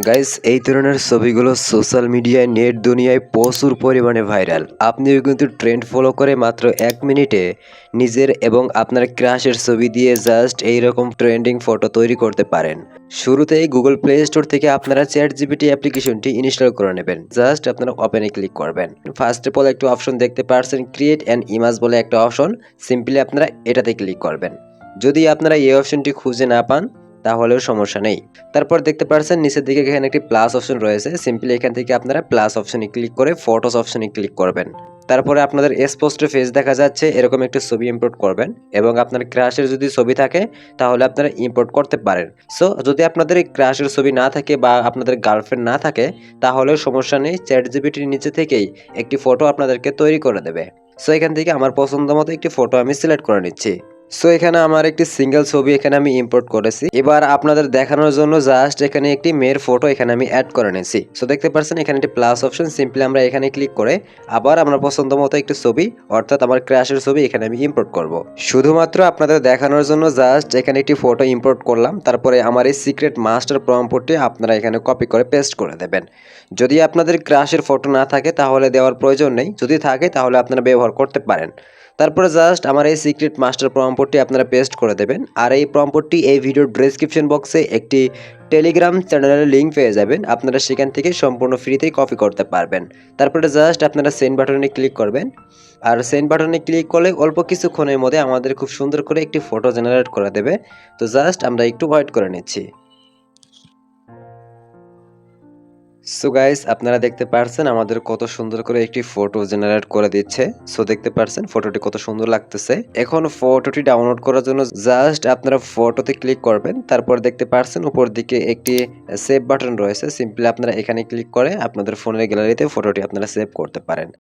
Guys এই ধরনের ছবিগুলো সোশ্যাল মিডিয়ায় নেট দুনিয়ায় প্রচুর পরিমাণে ভাইরাল। আপনিও কিন্তু ট্রেন্ড ফলো করে মাত্র 1 মিনিটে নিজের এবং আপনার ক্রাশের ছবি দিয়ে জাস্ট এইরকম ট্রেন্ডিং ফটো তৈরি করতে পারেন। শুরুতেই গুগল প্লে স্টোর থেকে আপনারা চ্যাটজিপিটি অ্যাপ্লিকেশনটি ইনস্টল করে নেবেন। জাস্ট আপনারা ওপেনে ক্লিক করবেন। ফার্স্ট অফ অল একটা অপশন দেখতে পাচ্ছেন, ক্রিয়েট অ্যান ইমেজ বলে একটা অপশন। সিম্পলি আপনারা এটাতে ক্লিক করবেন। যদি আপনারা এই অপশনটি খুঁজে না পান তাহলেও সমস্যা নেই। তারপর দেখতে পাচ্ছেন নিচের দিকে এখানে একটি প্লাস অপশন রয়েছে। সিম্পলি এখান থেকে আপনারা প্লাস অপশনে ক্লিক করে ফটোস অপশনে ক্লিক করবেন। তারপরে আপনাদের স্পষ্ট ফেস দেখা যাচ্ছে এরকম একটা ছবি ইম্পোর্ট করবেন এবং আপনার ক্রাশের যদি ছবি থাকে তাহলে আপনারা ইম্পোর্ট করতে পারেন। সো যদি আপনাদের এই ক্রাশের ছবি না থাকে বা আপনাদের গার্লফ্রেন্ড না থাকে তাহলেও সমস্যা নেই, চ্যাটজিপিটির নিচে থেকেই একটি ফটো আপনাদেরকে তৈরি করে দেবে। সো এখান থেকে আমার পছন্দ মতো একটি ফটো আমি সিলেক্ট করে নিচ্ছি। সো এখানে আমার একটি সিঙ্গেল ছবি এখানে আমি ইম্পোর্ট করেছি। এবার আপনাদের দেখানোর জন্য জাস্ট এখানে একটি মেয়ের ফটো এখানে আমি অ্যাড করে নিয়েছি। সো দেখতে পাচ্ছেন এখানে একটি প্লাস অপশন, সিম্পলি আমরা এখানে ক্লিক করে আবার আমরা পছন্দ মতো একটি ছবি অর্থাৎ আমার ক্রাশের ছবি এখানে আমি ইম্পোর্ট করব। শুধুমাত্র আপনাদের দেখানোর জন্য জাস্ট এখানে একটি ফটো ইম্পোর্ট করলাম। তারপরে আমার এই সিক্রেট মাস্টার প্রম্পটটি আপনারা এখানে কপি করে পেস্ট করে দেবেন। যদি আপনাদের ক্রাশের ফটো না থাকে তাহলে দেওয়ার প্রয়োজন নেই, যদি থাকে তাহলে আপনারা ব্যবহার করতে পারেন। তারপরে জাস্ট আমার এই সিক্রেট মাস্টার প্রম্পটটি আপনারা পেস্ট করে দেবেন। আর এই প্রম্পটটি এই ভিডিওর ডেসক্রিপশন বক্সে একটি টেলিগ্রাম চ্যানেলের লিঙ্ক পেয়ে যাবেন, আপনারা সেখান থেকে সম্পূর্ণ ফ্রিতেই কপি করতে পারবেন। তারপরে জাস্ট আপনারা সেন্ড বাটনে ক্লিক করবেন। আর সেন্ড বাটনে ক্লিক করলে অল্প কিছুক্ষণের মধ্যে আমাদের খুব সুন্দর করে একটি ফটো জেনারেট করে দেবে। তো জাস্ট আমরা একটু ওয়েট করে নিচ্ছি। সো গাইস আপনারা দেখতে পারছেন আমাদের কত সুন্দর করে একটি ফটো জেনারেট করে দিচ্ছে। সো দেখতে পারছেন ফটোটি কত সুন্দর লাগতেছে। এখন ফটোটি ডাউনলোড করার জন্য জাস্ট আপনারা ফটোতে ক্লিক করবেন। তারপর দেখতে পারছেন উপর দিকে একটি সেভ বাটন রয়েছে। সিম্পলি আপনারা এখানে ক্লিক করে আপনাদের ফোনের গ্যালারিতে ফটোটি আপনারা সেভ করতে পারেন।